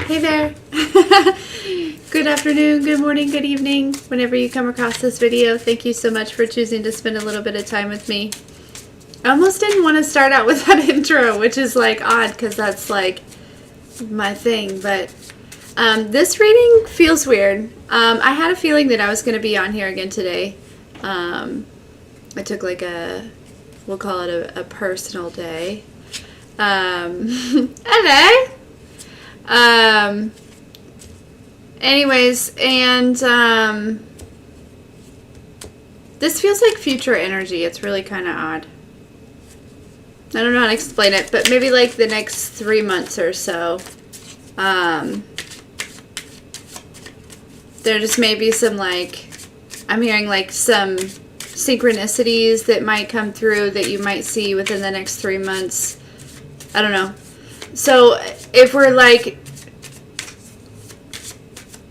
Hey there. Good afternoon, good morning, good evening. Whenever you come across this video, thank you so much for choosing to spend a little bit of time with me. I almost didn't want to start out with that intro, which is like odd because that's like my thing, but this reading feels weird. I had a feeling that I was going to be on here again today. I took like we'll call it a personal day. Hello. Anyways, and this feels like future energy. It's really kind of odd. I don't know how to explain it, but maybe like the next 3 months or so. There just may be some like, I'm hearing like some synchronicities that might come through that you might see within the next 3 months. I don't know. So if we're like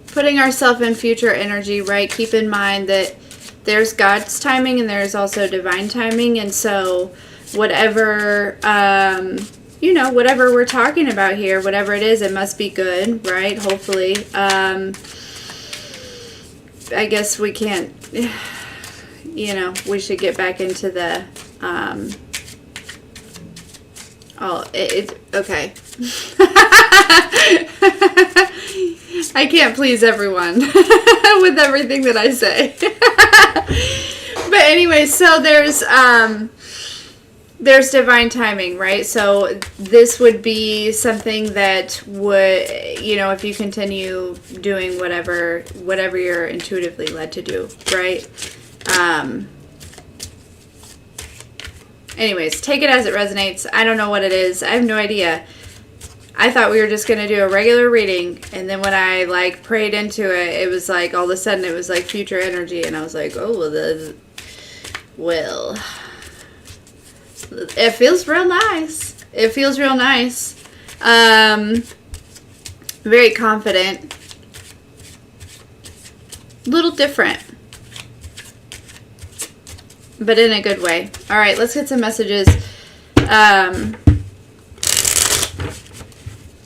putting ourselves in future energy, right, keep in mind that there's God's timing and there's also divine timing. And so whatever, whatever we're talking about here, whatever it is, it must be good, right? Hopefully. I guess we can't, we should get back into the, okay. I can't please everyone with everything that I say. But anyway, so there's divine timing, right? So this would be something that would, if you continue doing whatever you're intuitively led to do, right? Anyways, take it as it resonates. I don't know what it is. I have no idea. I thought we were just going to do a regular reading, and then when I like prayed into it, it was like all of a sudden it was like future energy, and I was like, oh, well, it feels real nice. It feels real nice. Very confident. A little different, but in a good way. All right, let's get some messages.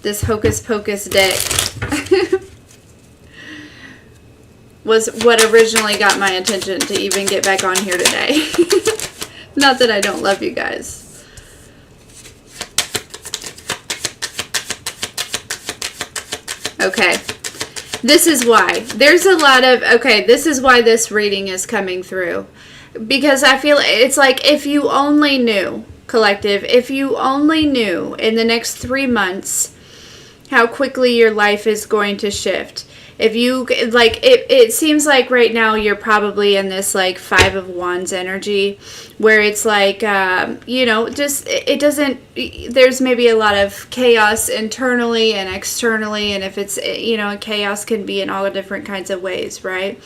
This Hocus Pocus deck was what originally got my attention to even get back on here today. Not that I don't love you guys. Okay. This is why. There's a lot of, this is why this reading is coming through. Because I feel it's like if you only knew, collective, if you only knew in the next 3 months how quickly your life is going to shift. If you, like, it seems like right now you're probably in this, like, 5 of Wands energy, where it's like, just, it doesn't, there's maybe a lot of chaos internally and externally, and if it's, chaos can be in all different kinds of ways, right?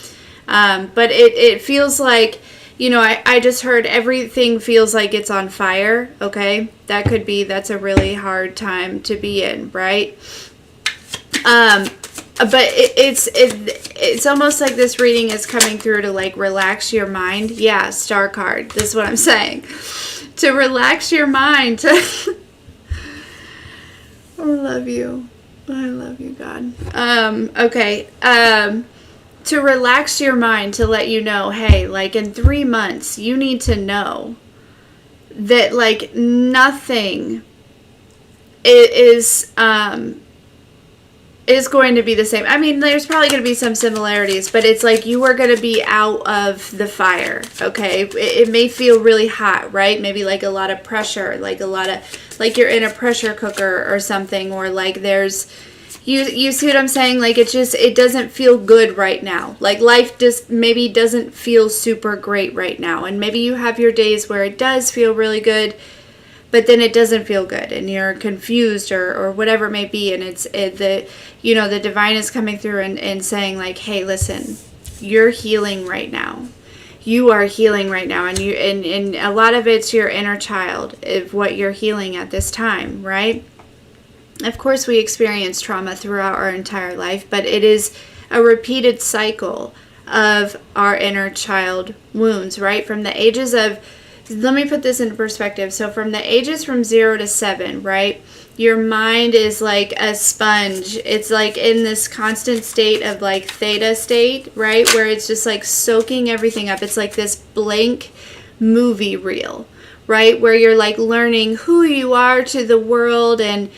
But it feels like, I just heard everything feels like it's on fire, okay? That's a really hard time to be in, right? But it's almost like this reading is coming through to like relax your mind. Yeah, star card. This is what I'm saying. To relax your mind. I love you. I love you, God. Okay. To relax your mind, to let you know, hey, like in 3 months, you need to know that like nothing is going to be the same. I mean, there's probably going to be some similarities, but it's like you are going to be out of the fire, okay? It may feel really hot, right? Maybe like a lot of pressure, like like you're in a pressure cooker or something, or like there's, you see what I'm saying? Like it doesn't feel good right now. Like life just maybe doesn't feel super great right now. And maybe you have your days where it does feel really good, but then it doesn't feel good and you're confused or whatever it may be. And the divine is coming through and saying like, hey, listen, you're healing right now. You are healing right now. And and a lot of it's your inner child of what you're healing at this time, right? Of course, we experience trauma throughout our entire life, but it is a repeated cycle of our inner child wounds, right? From the ages of, let me put this into perspective. So from the ages from 0 to 7, right? Your mind is like a sponge. It's like in this constant state of like theta state, right? Where it's just like soaking everything up. It's like this blank movie reel, right? Where you're like learning who you are to the world and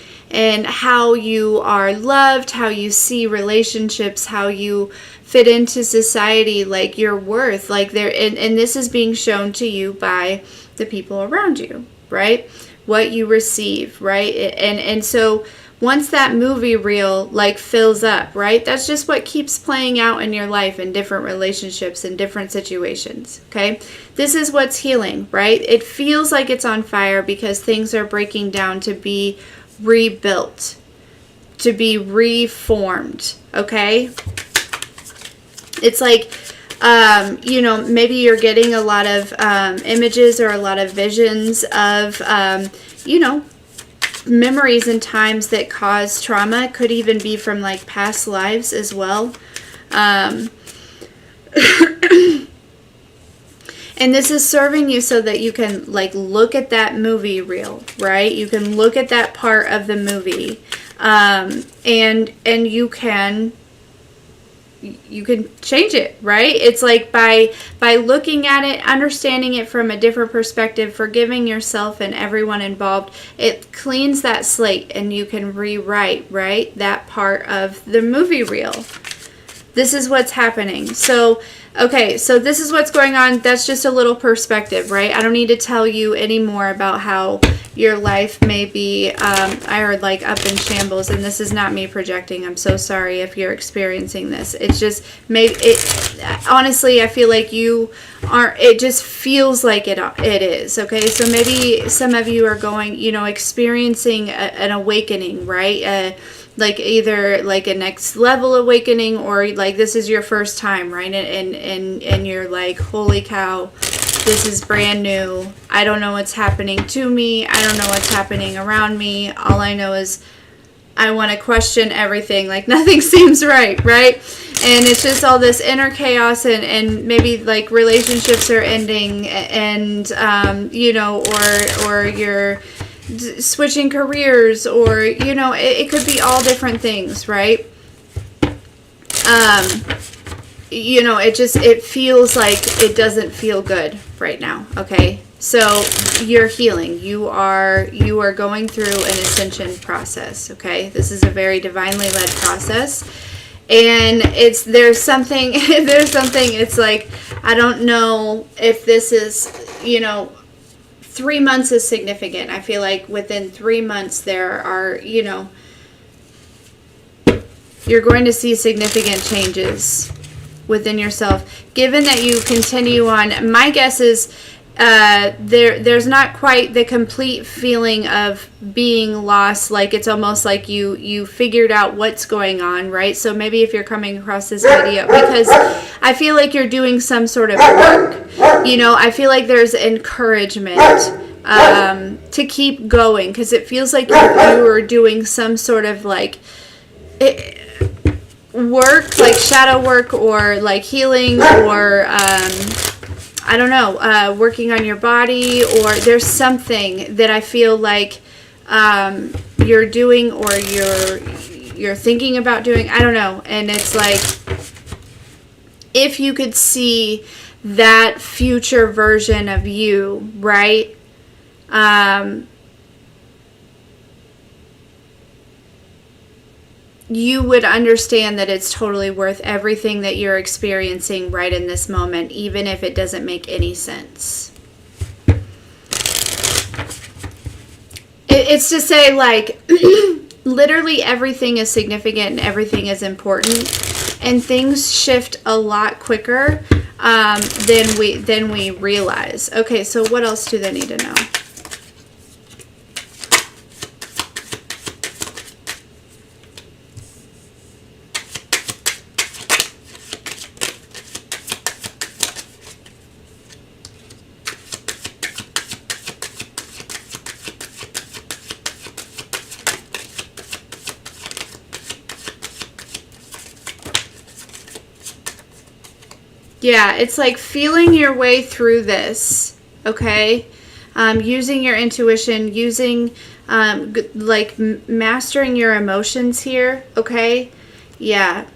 how you are loved, how you see relationships, how you fit into society, like your worth, like there, and this is being shown to you by the people around you, right? What you receive, right? And so once that movie reel like fills up, right? That's just what keeps playing out in your life in different relationships and different situations, okay? This is what's healing, right? It feels like it's on fire because things are breaking down to be rebuilt, to be reformed, okay? It's like, you know, maybe you're getting a lot of images or a lot of visions of, you know, memories and times that cause trauma. Could even be from like past lives as well. And this is serving you so that you can like look at that movie reel, right? You can look at that part of the movie, and you can change it, right? It's like by looking at it, understanding it from a different perspective, forgiving yourself and everyone involved, it cleans that slate and you can rewrite, right, that part of the movie reel. This is what's happening. So, okay, so this is what's going on. That's just a little perspective, right? I don't need to tell you any more about how your life may be, I heard like up in shambles, and this is not me projecting. I'm so sorry if you're experiencing this. It's just, honestly, I feel like you aren't, it just feels like it is, okay? So maybe some of you are going, you know, experiencing an awakening, right? Like either like a next level awakening, or like this is your first time, right? And you're like, holy cow, this is brand new. I don't know what's happening to me. I don't know what's happening around me. All I know is I want to question everything. Like nothing seems right, right? And it's just all this inner chaos, and maybe like relationships are ending, and you know, or you're switching careers, or you know, it could be all different things, right? You know, it feels like it doesn't feel good right now, okay? So you're healing. You are going through an ascension process, okay? This is a very divinely led process, and there's something it's like, I don't know if this is, you know, 3 months is significant. I feel like within 3 months there are, you know, you're going to see significant changes within yourself. Given that you continue on, my guess is there's not quite the complete feeling of being lost. Like it's almost like you figured out what's going on, right? So maybe if you're coming across this video, because I feel like you're doing some sort of work, you know, I feel like there's encouragement to keep going, because it feels like you are doing some sort of like work, like shadow work, or like healing, or I don't know, working on your body, or there's something that I feel like you're doing, or you're thinking about doing. I don't know. And it's like, if you could see that future version of you, right? You would understand that it's totally worth everything that you're experiencing right in this moment, even if it doesn't make any sense. It's to say, like, literally everything is significant and everything is important, and things shift a lot quicker than we realize. Okay, so what else do they need to know? Yeah, it's like feeling your way through this, okay? Using your intuition, using like mastering your emotions here, okay? Yeah.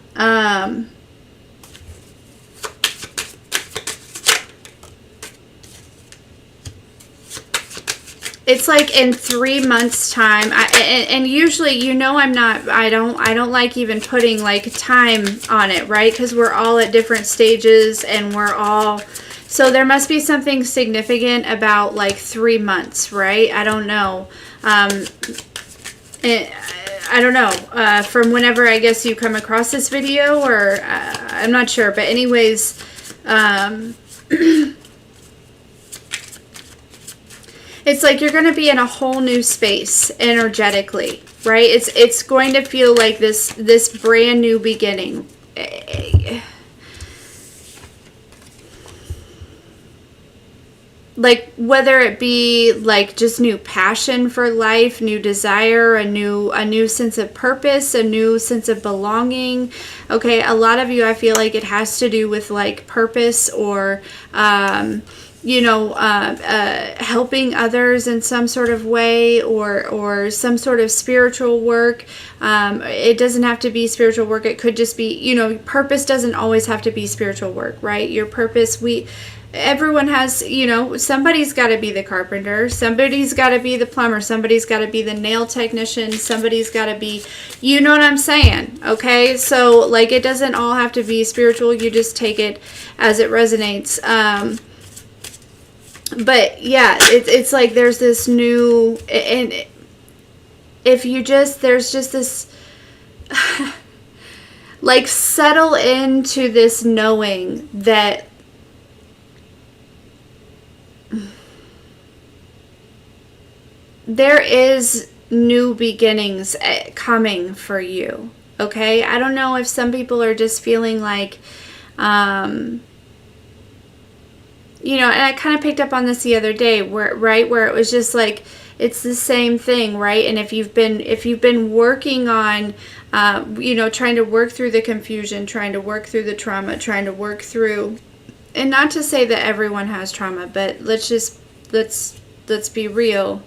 It's like in 3 months time, and usually, I don't like even putting like time on it, right? Because we're all at different stages, and so there must be something significant about like 3 months, right? I don't know. I don't know, from whenever I guess you come across this video, or I'm not sure, but anyways, it's like you're going to be in a whole new space energetically, right? It's going to feel like this brand new beginning. Like whether it be like just new passion for life, new desire, a new sense of purpose, a new sense of belonging. Okay, a lot of you, I feel like it has to do with like purpose, or helping others in some sort of way, or some sort of spiritual work. It doesn't have to be spiritual work. It could just be, purpose doesn't always have to be spiritual work, right? Your purpose, everyone has, somebody's got to be the carpenter, somebody's got to be the plumber, somebody's got to be the nail technician, somebody's got to be, you know what I'm saying? Okay, so like it doesn't all have to be spiritual. You just take it as it resonates. But yeah, it's like there's this new, and there's just this, like, settle into this knowing that there is new beginnings coming for you, okay? I don't know if some people are just feeling like, and I kind of picked up on this the other day, where it was just like, it's the same thing, right? And if you've been working on, trying to work through the confusion, trying to work through the trauma, trying to work through, and not to say that everyone has trauma, but let's be real.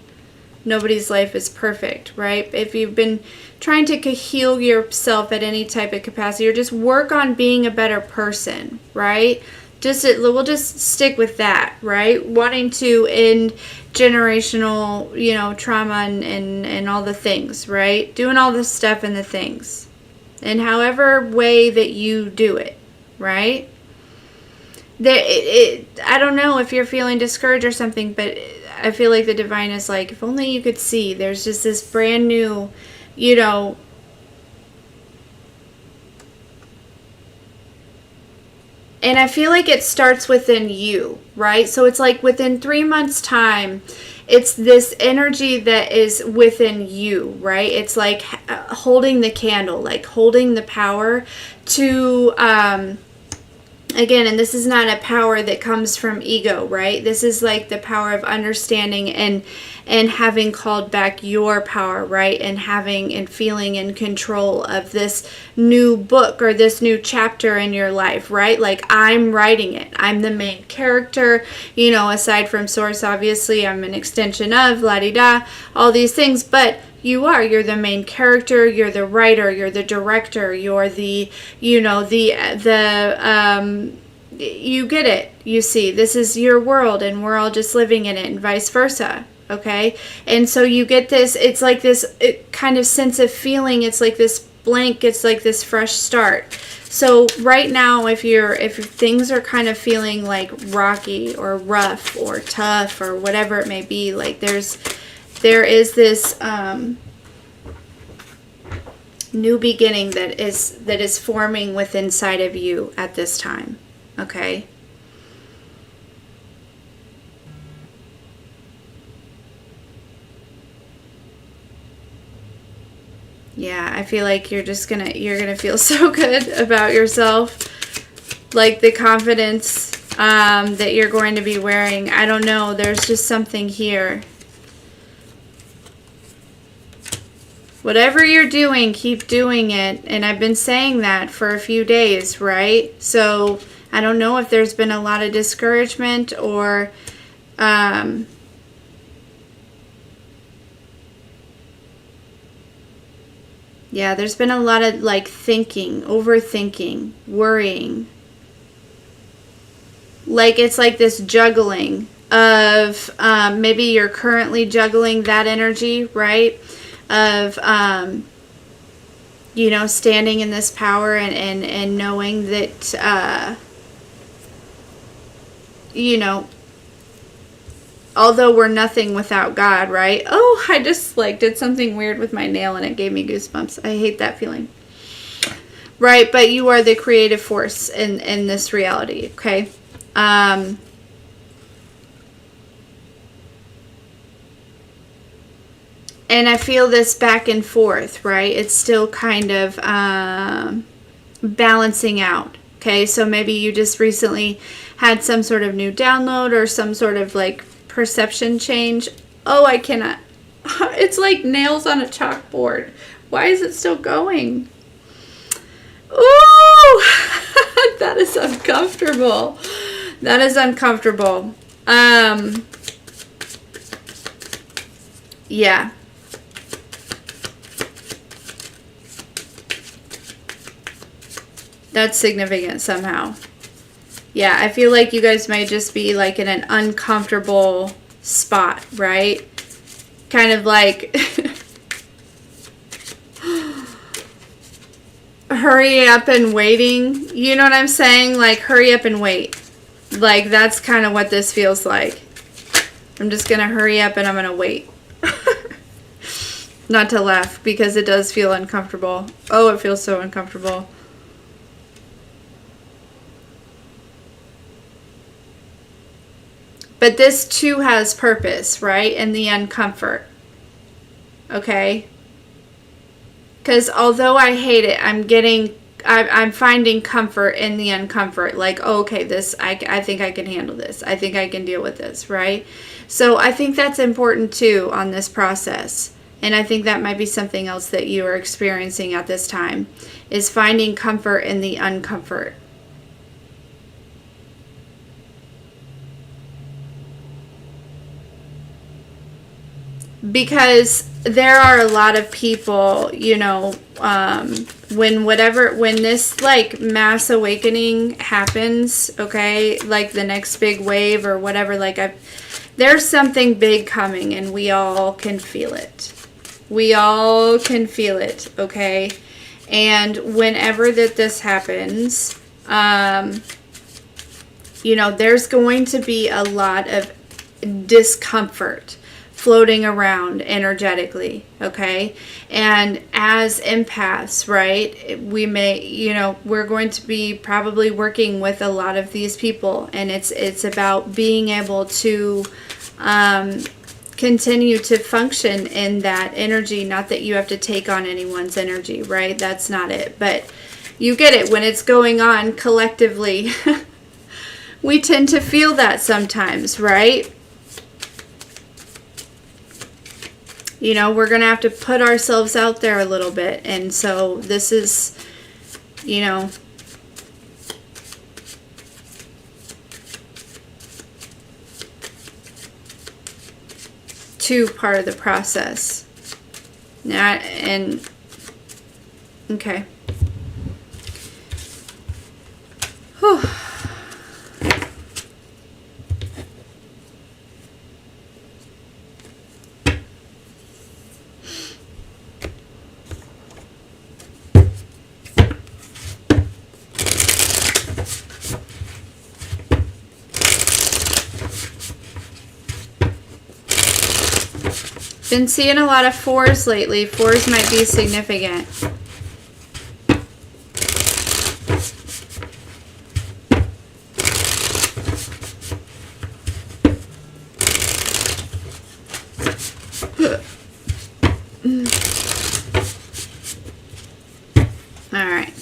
Nobody's life is perfect, right? If you've been trying to heal yourself at any type of capacity, or just work on being a better person, right? We'll just stick with that, right? Wanting to end generational, trauma and all the things, right? Doing all the stuff and the things. And however way that you do it, right? I don't know if you're feeling discouraged or something, but I feel like the divine is like, if only you could see, there's just this brand new, and I feel like it starts within you, right? So it's like within 3 months' time, it's this energy that is within you, right? It's like holding the candle, like holding the power to, again, and this is not a power that comes from ego, right? This is like the power of understanding and having called back your power, right? And having and feeling in control of this new book or this new chapter in your life, right? Like, I'm writing it. I'm the main character, aside from source, obviously, I'm an extension of la-di-da, all these things, but you're the main character, you're the writer, you're the director, you're the, you get it, you see, this is your world and we're all just living in it, and vice versa, okay? And so you get this, it's like this kind of sense of feeling, it's like this blank, it's like this fresh start. So right now, if things are kind of feeling like rocky or rough or tough or whatever it may be, like there is this new beginning that is forming within inside of you at this time, okay? Yeah, I feel like you're gonna feel so good about yourself, like the confidence that you're going to be wearing. I don't know, there's just something here. Whatever you're doing, keep doing it. And I've been saying that for a few days, right? So I don't know if there's been a lot of discouragement or Yeah, there's been a lot of like thinking, overthinking, worrying. Like it's like this juggling of maybe you're currently juggling that energy, right? Of you know, standing in this power and knowing that you know, although we're nothing without God, right? Oh, I just like did something weird with my nail and it gave me goosebumps. I hate that feeling. Right, but you are the creative force in this reality, okay? And I feel this back and forth, right? It's still kind of balancing out, okay? So maybe you just recently had some sort of new download or some sort of like perception change. Oh, I cannot. It's like nails on a chalkboard. Why is it still going? Ooh, that is uncomfortable. That is uncomfortable. Yeah. That's significant somehow. Yeah, I feel like you guys might just be like in an uncomfortable spot, right? Kind of like hurry up and waiting. You know what I'm saying? Like hurry up and wait. Like that's kind of what this feels like. I'm just going to hurry up and I'm going to wait. Not to laugh because it does feel uncomfortable. Oh, it feels so uncomfortable. But this too has purpose, right? In the uncomfort. Okay? Because although I hate it, I'm finding comfort in the uncomfort. Like, oh, okay, I think I can handle this. I think I can deal with this, right? So I think that's important too on this process. And I think that might be something else that you are experiencing at this time, is finding comfort in the uncomfort. Because there are a lot of people, you know, when this like mass awakening happens, okay, like the next big wave or whatever, like there's something big coming and we all can feel it. We all can feel it, okay? And whenever this happens, you know, there's going to be a lot of discomfort floating around energetically, okay? And as empaths, right, we may, you know, we're going to be probably working with a lot of these people, and it's about being able to continue to function in that energy. Not that you have to take on anyone's energy, right? That's not it. But you get it when it's going on collectively. We tend to feel that sometimes, right? You know, we're going to have to put ourselves out there a little bit. And so this is, you know, part of the process. Okay. Whew. Been seeing a lot of 4s lately. 4s might be significant. All right.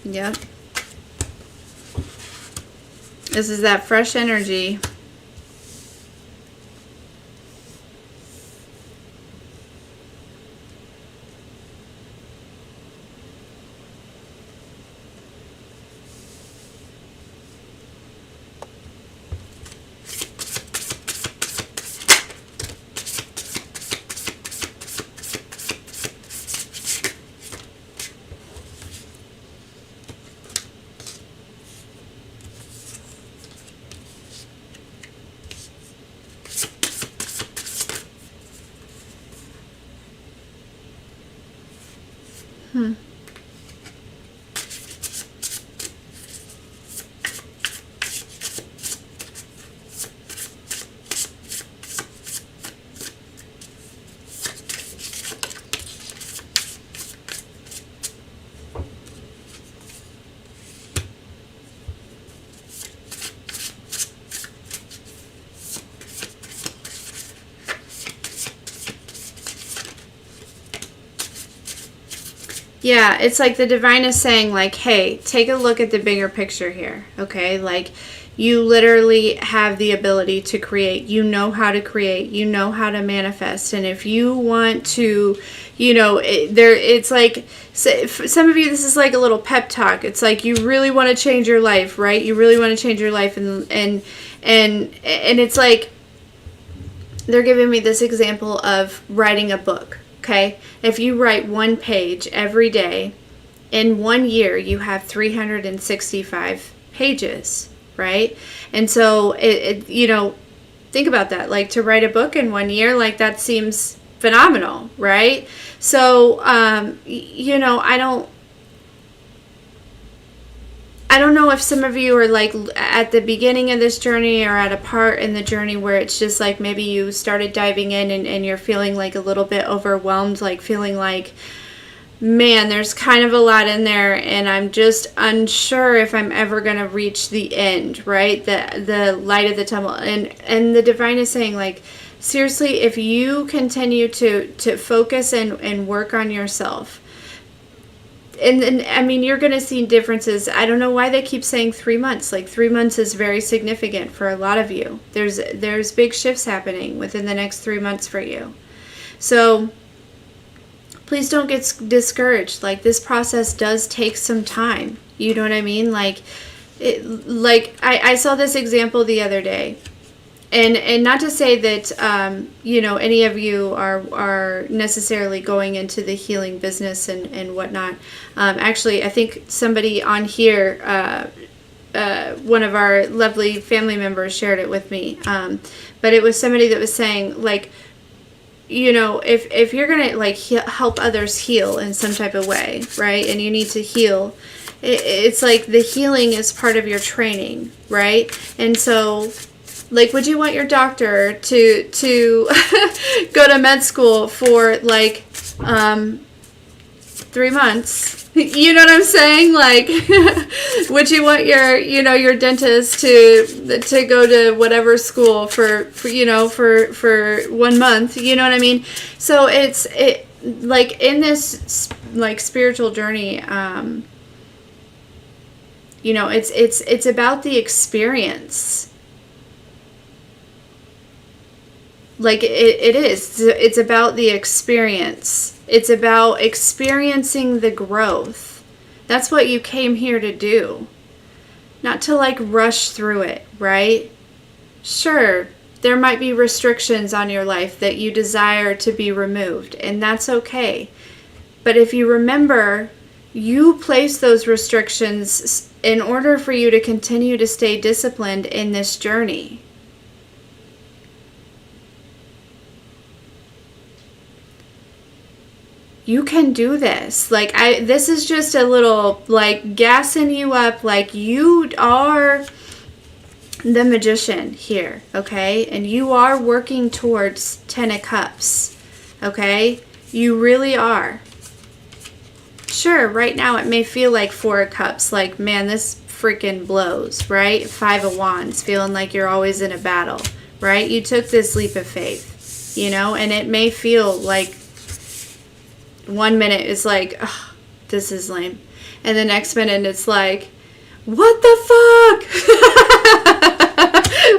Yep. This is that fresh energy. Yeah, it's like the divine is saying, like, hey, take a look at the bigger picture here, okay? Like, you literally have the ability to create. You know how to create. You know how to manifest. And if you want to, it's like, for some of you, this is like a little pep talk. It's like you really want to change your life, right? You really want to change your life. And it's like, they're giving me this example of writing a book. Okay, if you write one page every day, in 1 year you have 365 pages, right? And so think about that. Like, to write a book in 1 year, like, that seems phenomenal, right? So I don't know if some of you are like at the beginning of this journey or at a part in the journey where it's just like maybe you started diving in and you're feeling like a little bit overwhelmed, like feeling like, man, there's kind of a lot in there and I'm just unsure if I'm ever going to reach the end, right? The light of the tunnel. And the divine is saying, like, seriously, if you continue to focus and work on yourself, and I mean, you're going to see differences. I don't know why they keep saying 3 months. Like, 3 months is very significant for a lot of you. There's big shifts happening within the next 3 months for you. So please don't get discouraged. Like, this process does take some time. You know what I mean? Like, I saw this example the other day. And not to say that, any of you are necessarily going into the healing business and whatnot. Actually, I think somebody on here, one of our lovely family members shared it with me. But it was somebody that was saying, like, if you're going to, like, help others heal in some type of way, right? And you need to heal. It's like the healing is part of your training, right? And so, like, would you want your doctor to go to med school for, like, 3 months? You know what I'm saying? Like, would you want your dentist to go to whatever school for 1 month? You know what I mean? So it like, in this, like, spiritual journey, it's about the experience. Like, it is. It's about the experience. It's about experiencing the growth. That's what you came here to do. Not to, like, rush through it, right? Sure, there might be restrictions on your life that you desire to be removed, and that's okay. But if you remember, you place those restrictions in order for you to continue to stay disciplined in this journey. You can do this. Like, this is just a little, like, gassing you up. Like, you are the magician here, okay? And you are working towards 10 of Cups, okay? You really are. Sure, right now it may feel like 4 of Cups. Like, man, this freaking blows, right? 5 of Wands, feeling like you're always in a battle, right? You took this leap of faith, and it may feel like 1 minute is like, oh, this is lame. And the next minute it's like, what the fuck?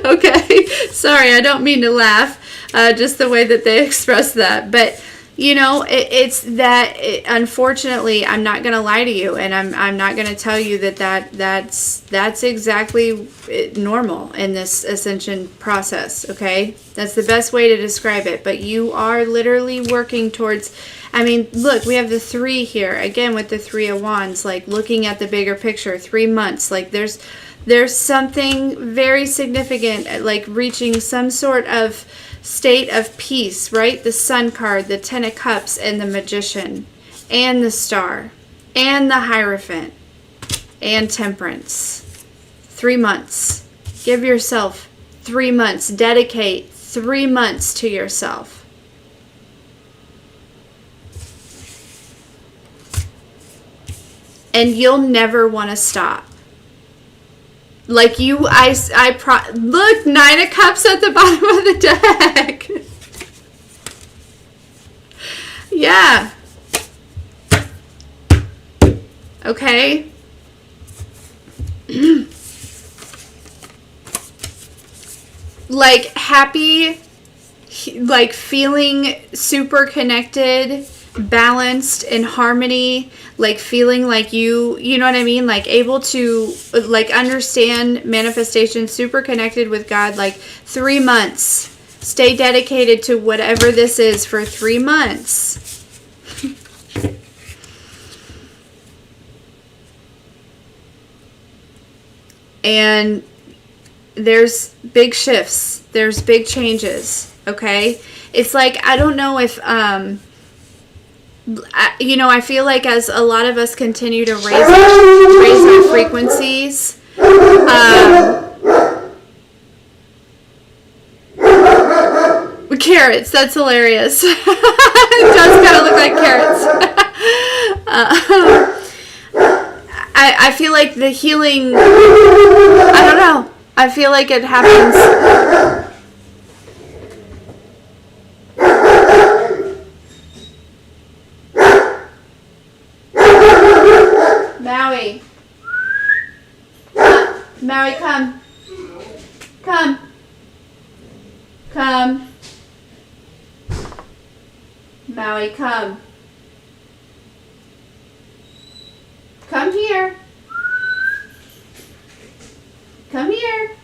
Okay. Sorry, I don't mean to laugh. Just the way that they express that. But, it's that, unfortunately, I'm not going to lie to you. And I'm not going to tell you that's exactly normal in this ascension process. Okay. That's the best way to describe it. But you are literally working towards, I mean, look, we have the 3 here, again, with the 3 of Wands, like, looking at the bigger picture, 3 months, like, there's something very significant, like, reaching some sort of state of peace, right? The Sun card, the 10 of Cups, and the Magician, and the Star, and the Hierophant, and Temperance. 3 months. Give yourself 3 months. Dedicate 3 months to yourself. And you'll never want to stop. Like, look, 9 of Cups at the bottom of the deck. Yeah. Okay? Like happy, like feeling super connected, balanced, in harmony, like feeling like you know what I mean? Like able to like understand manifestation, super connected with God, like 3 months. Stay dedicated to whatever this is for 3 months. And there's big shifts. There's big changes. Okay? It's like, I don't know if, I feel like as a lot of us continue to raise our frequencies, carrots, that's hilarious. It does kind of look like carrots. I feel like the healing, I don't know. I feel like it happens. Maui. Maui, come. Come. Come. Maui, come. Come here. Come here.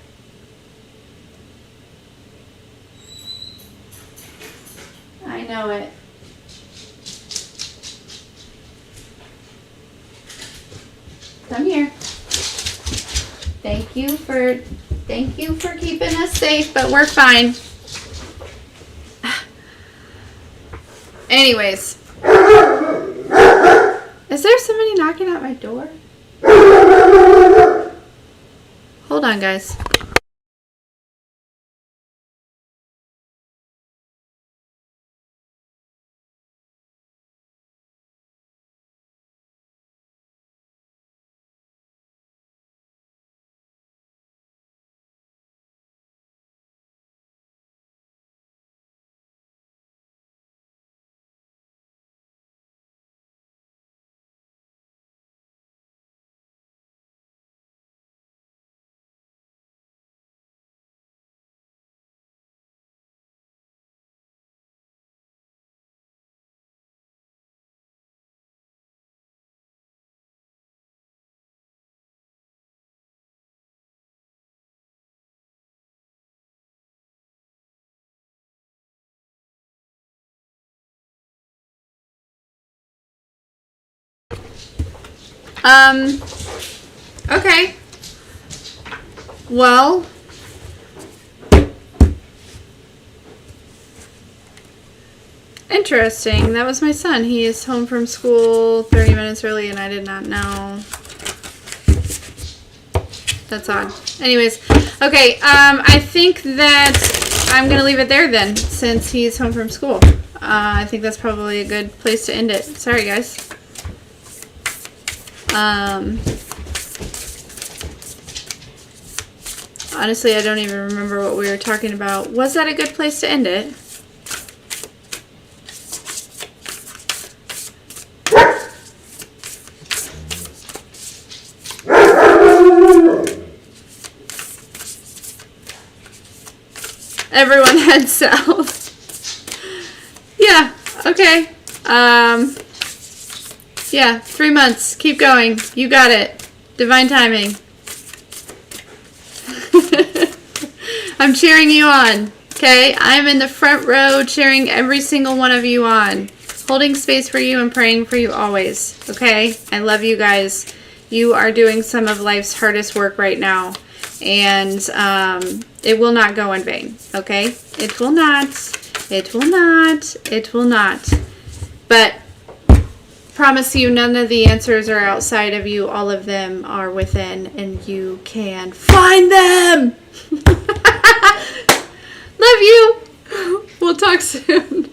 I know it. Come here. Thank you for keeping us safe, but we're fine. Anyways. Is there somebody knocking at my door? Hold on, guys. Okay. Well, interesting. That was my son. He is home from school 30 minutes early and I did not know. That's odd. Anyways, okay, I think that I'm going to leave it there then, since he's home from school. I think that's probably a good place to end it. Sorry, guys. Honestly, I don't even remember what we were talking about. Was that a good place to end it? Everyone head south. Yeah, okay. Yeah, 3 months. Keep going. You got it. Divine timing. I'm cheering you on, okay? I'm in the front row cheering every single one of you on. Holding space for you and praying for you always, okay? I love you guys. You are doing some of life's hardest work right now. And it will not go in vain, okay? It will not. It will not. It will not. But promise you, none of the answers are outside of you. All of them are within, and you can find them. Love you. We'll talk soon.